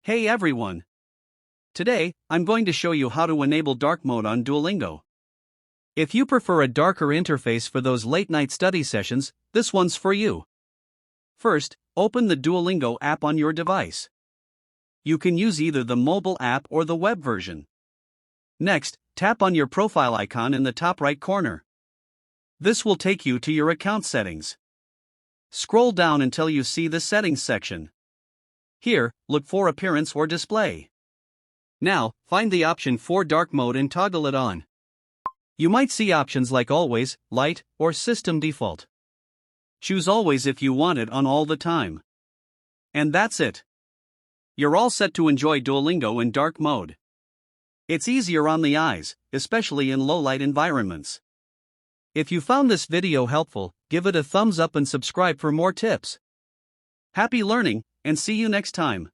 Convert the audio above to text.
Hey everyone! Today, I'm going to show you how to enable dark mode on Duolingo. If you prefer a darker interface for those late-night study sessions, this one's for you. First, open the Duolingo app on your device. You can use either the mobile app or the web version. Next, tap on your profile icon in the top right corner. This will take you to your account settings. Scroll down until you see the Settings section. Here, look for Appearance or Display. Now, find the option for Dark Mode and toggle it on. You might see options like Always, Light, or System Default. Choose Always if you want it on all the time. And that's it. You're all set to enjoy Duolingo in dark mode. It's easier on the eyes, especially in low-light environments. If you found this video helpful, give it a thumbs up and subscribe for more tips. Happy learning, and see you next time.